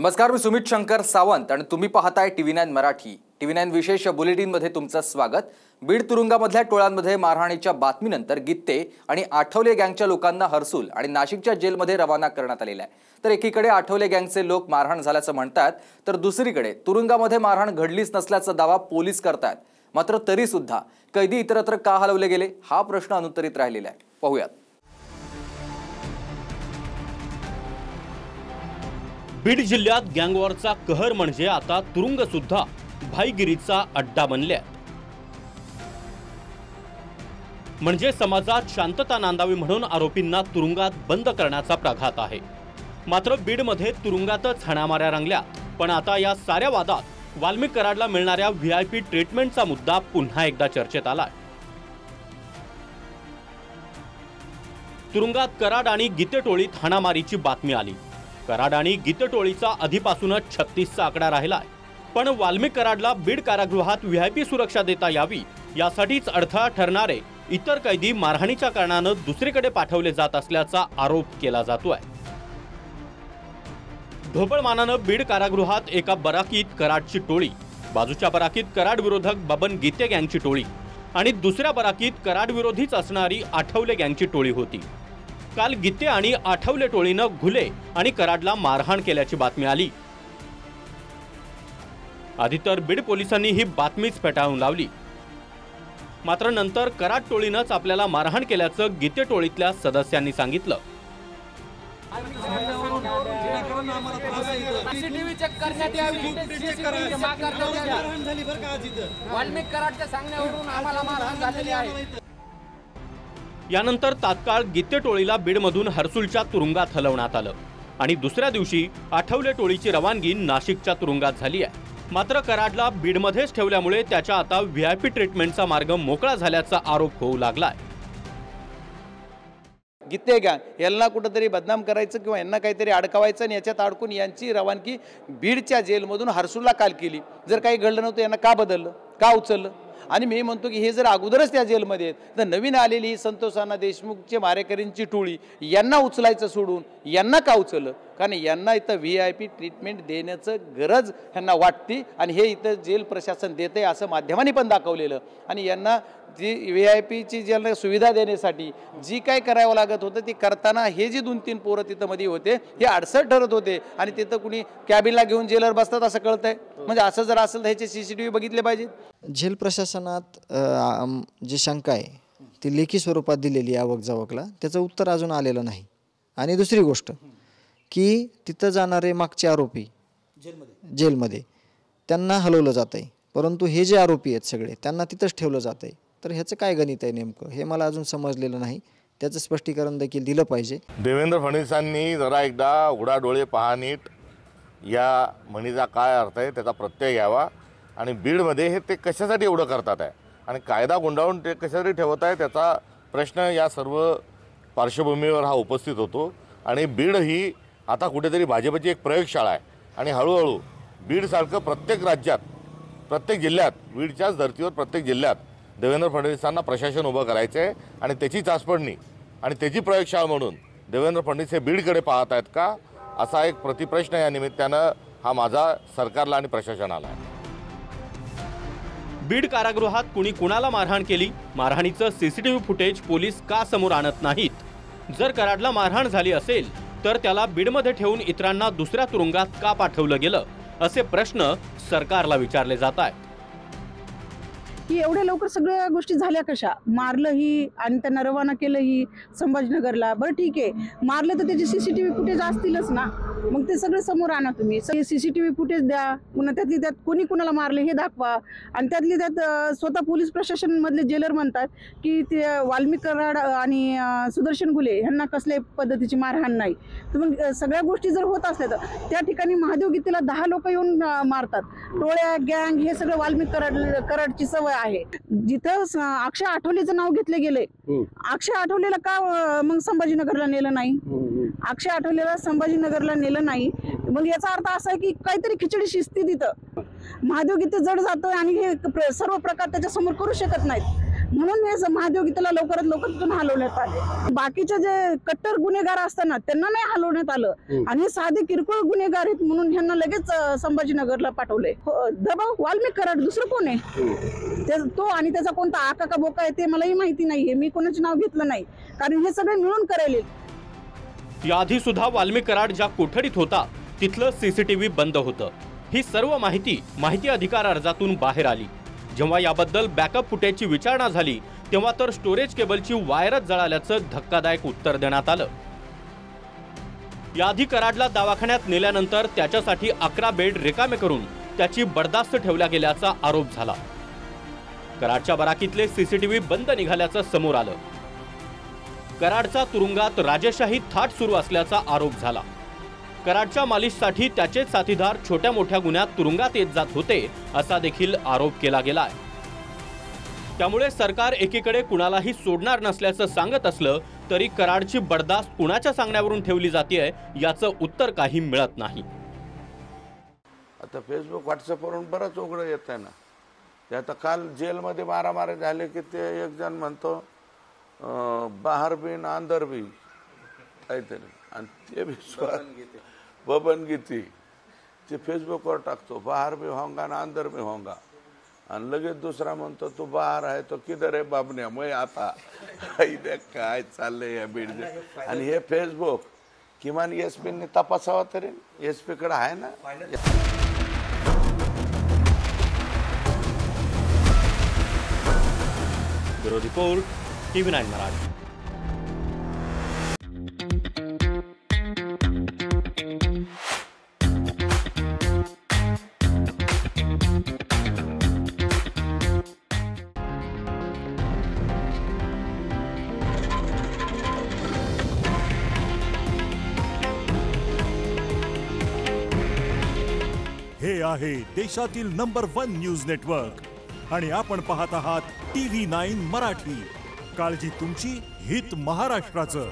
नमस्कार, मी सुमित शंकर सावंत आणि तुम्ही पाहताय TV9 मराठी। TV9 विशेष बुलेटिनमध्ये तुमचं स्वागत। बीड तुरुंगामधल्या टोळांमध्ये मारहाणीच्या बातमीनंतर गित्ते आणि आठवले गँगच्या लोकांना हर्सूल आणि नाशिकच्या जेलमध्ये रवाना करण्यात आलेला आहे। तर एकीकडे आठवले गँगचे लोक मारहाण झाल्याचं म्हणतात, तर दुसरीकडे तुरुंगामध्ये मारहाण घडलीच नसल्याचा दावा पोलीस करतात। मात्र तरी सुद्धा कैदी इतरत्र का हलवले गेले हा प्रश्न अनुत्तरित राहिलेला आहे। पाहूयात। बीड जिल्ह्यात गँगवॉरचा कहर म्हणजे आता तुरुंग सुद्धा भाईगिरीचा अड्डा बनले। म्हणजे समाजात शांतता नांदावी म्हणून आरोपींना तुरुंगात बंद करण्याचा प्रघात आहे। मात्र बीडमध्ये तुरुंगातच हाणामाऱ्या रंगल्या। पण आता या साऱ्या वादात वाल्मिक कराडला मिळणाऱ्या VIP ट्रीटमेंटचा मुद्दा पुन्हा एकदा चर्चेत आलाय। तुरुंगात कराड आणि गीते टोळीत हाणामारीची बातमी आली। कराड आणि गीते टोळीचा आधीपासूनच 36चा आकडा राहिलाय। पण वाल्मिक कराडला बीड कारागृहात VIP सुरक्षा देता यावी यासाठीच अडथळा ठरणारे इतर कैदी मारहाणीच्या कारणाने दुसरीकडे पाठवले जात असल्याचा आरोप केला जातोय। ढोबळमानाने बीड कारागृहात एका बराकीत कराडची टोळी, बाजूच्या बराकीत कराड विरोधक बबन गीते गँगची टोळी आणि दुसऱ्या बराकीत कराड विरोधीच असणारी आठवले गँगची टोळी होती। काल गीते आणि आठवले टोळीनं घुले आणि कराडला मारहाण केल्याची बातमी आली। आधी तर बीड पोलिसांनी ही बातमीच फेटाळून लावली। मात्र नंतर कराड टोळीनंच आपल्याला मारहाण केल्याचं गीते टोळीतल्या सदस्यांनी सांगितलं। यानंतर तात्काळ गीते टोळीला बीडमधून हर्सूलच्या तुरुंगात हलवण्यात आलं आणि दुसऱ्या दिवशी आठवले टोळीची रवानगी नाशिकच्या तुरुंगात झाली आहे। मात्र कराडला बीडमध्येच ठेवल्यामुळे त्याच्या आता VIP ट्रीटमेंटचा मार्ग मोकळा झाल्याचा आरोप होऊ लागलाय। गीते गँग यांना कुठेतरी बदनाम करायचं किंवा यांना काहीतरी अडकवायचं आणि याच्यात अडकून यांची रवानगी बीडच्या जेलमधून हर्सूलला काल केली। जर काही घडलं नव्हतं यांना का बदललं, का उचललं? आणि मी म्हणतो की हे जर अगोदरच त्या जेलमध्ये आहेत तर नवीन आलेली संतोष अण्णा देशमुखचे मारेकरींची टोळी यांना उचलायचं सोडून यांना का उचललं? कारण यांना इथं VIP ट्रीटमेंट देण्याचं गरज यांना वाटते आणि हे इथं जेल प्रशासन देते असं माध्यमांनी पण दाखवलेलं। आणि यांना जी VIPची ज्यांना सुविधा देण्यासाठी जी काय करावं लागत होतं ते करताना हे जे 2-3 पोरं तिथं मध्ये होते हे अडसर ठरत होते आणि तिथं कुणी कॅबिनला घेऊन जेलर बसतात असं कळतंय। म्हणजे असं जर असेल तर ह्याचे CCTV बघितले पाहिजे। जेल प्रशासनात जी शंका आहे ती लेखी स्वरूपात दिलेली आवक जावकला त्याचं उत्तर अजून आलेलं नाही। आणि दुसरी गोष्ट की तिथं जाणारे मागचे आरोपी जेलमध्ये त्यांना हलवलं जात आहे, परंतु हे जे आरोपी आहेत सगळे त्यांना तिथंच ठेवलं जात आहे। तर ह्याचं काय गणित आहे नेमकं हे मला अजून समजलेलं नाही। त्याचं स्पष्टीकरण देखील दिलं पाहिजे। देवेंद्र फडणवीसांनी जरा एकदा उघडा डोळे पहा नीट, या म्हणीचा काय अर्थ आहे त्याचा प्रत्यय घ्यावा आणि बीडमध्ये हे ते कशासाठी एवढं करतात आहे आणि कायदा गुंडाळून ते कशासाठी ठेवत आहे त्याचा प्रश्न या सर्व पार्श्वभूमीवर हा उपस्थित होतो। आणि बीड ही आता कुठेतरी भाजपची एक प्रयोगशाळा आहे आणि हळूहळू बीडसारखं प्रत्येक राज्यात, प्रत्येक जिल्ह्यात, बीडच्याच धर्तीवर प्रत्येक जिल्ह्यात देवेंद्र फडणवीसांना प्रशासन उभं करायचं आहे आणि त्याची चाचपडणी आणि त्याची प्रयोगशाळा म्हणून देवेंद्र फडणवीस हे बीडकडे पाहत आहेत का असा एक प्रतिप्रश्न या निमित्तानं हा माझा सरकारला आणि प्रशासनाला आहे। बीड कारागृहात कुणी कुणाला मारहाण केली, मारहाणीचं CCTV फुटेज पोलीस का समोर आणत नाहीत? जर कराडला मारहाण झाली असेल तर त्याला बीडमध्ये ठेवून इतरांना दुसऱ्या तुरुंगात का पाठवलं गेलं असे प्रश्न सरकारला विचारले जात आहेत। की एवढ्या लवकर सगळ्या गोष्टी झाल्या कशा? मारलं ही आणि त्यांना रवाना केलं ही संभाजीनगरला। बरं ठीक आहे, मारलं तर त्याचे CCTV फुटेज असतीलच ना, मग ते सगळे समोर आणा तुम्ही। CCTV फुटेज द्या, पुन्हा त्यातली त्यात कोणी कुणाला मारले हे दाखवा आणि त्यातली त्यात स्वतः पोलीस प्रशासन मधले जेलर म्हणतात की ते वाल्मिक कराड आणि सुदर्शन घुले यांना कसल्याही पद्धतीची मारहाण नाही। तर मग सगळ्या गोष्टी जर होत असल्या तर त्या ठिकाणी महादेव गीतेला 10 लोक येऊन मारतात। टोळ्या गँग हे सगळं वाल्मिक कराडची सवय आहे। जिथं अक्षय आठवलेचं नाव घेतले गेले, अक्षय आठवलेला का मग संभाजीनगरला नेलं नाही? अक्षय आठवलेला संभाजीनगरला नेलं नाही मग याचा अर्थ असा आहे की काहीतरी खिचडी शिस्ती तिथं महादेव गीते जड जातोय आणि हे सर्व प्रकार त्याच्या समोर करू शकत नाहीत। म्हणून हे महादेव गीतेला लवकरात लवकर तिथून हलवण्यात आले. बाकीचे जे कट्टर गुन्हेगार असताना त्यांना नाही हलवण्यात आलं आणि साधे किरकोळ गुन्हेगार आहेत म्हणून ह्यांना लगेच संभाजीनगरला पाठवले. दबाव वाल्मिक कराड, दुसरं कोण आहे तो, आणि त्याचा कोणता आका का बोका आहे ते मलाही माहिती नाहीये. मी कोणाचे नाव घेतलं नाही कारण हे सगळे मिळून करायले. याआधी सुद्धा वाल्मिक कराड ज्या कोठडीत होता तिथलं सीसीटीव्ही बंद होतं. ही सर्व माहिती अधिकार अर्जातून बाहेर आली. जेव्हा याबद्दल बॅकअप फुटेजची विचारणा झाली तेव्हा तर स्टोरेज केबलची वायरच जळाल्याचं धक्कादायक उत्तर देण्यात आलं. याआधी कराडला दवाखान्यात नेल्यानंतर त्याच्यासाठी 11 बेड रिकामे करून त्याची बर्दास्त ठेवल्या गेल्याचा आरोप झाला. कराडच्या बराकीतले सीसीटीव्ही बंद निघाल्याचं समोर आलं. कराडचा तुरुंगात राजेशाही थाट सुरू असल्याचा आरोप झाला. कराडच्या मालिशसाठी त्याचेच साथीदार छोट्या मोठ्या गुन्ह्यात तुरुंगात येत जात होते असा देखील आरोप केला गेलाय. त्यामुळे सरकार एकीकडे कुणालाही सोडणार नसल्याचं सांगत असलं तरी कराडची बर्दास्त कुणाच्या सांगण्यावरून ठेवली जाते याचं उत्तर काही मिळत नाही. आता फेसबुक व्हॉट्सअपवरून बरंच उघडं येत आहे ना. ते आता काल जेलमध्ये मारामारी झाले की ते एक जण म्हणतो बाहर बिन अंदर बी काहीतरी, आणि ते बी बबन गीती ते फेसबुकवर टाकतो, बाहर भी होंगा ना अंदर भी होंगा, आणि लगेच दुसरा म्हणतो तू बाहर आहे तो किधर आहे बाबन्या मग आता काय चाललंय या बीड. आणि हे फेसबुक किमान एसपीने तपासावा तरी, एसपी कडे आहे ना. Bureau report, TV9 Marathi. हे आहे देशातील नंबर 1 न्यूज नेटवर्क आणि आपण पाहत आहात TV9 मराठी. काळजी तुमची, हित महाराष्ट्राचं.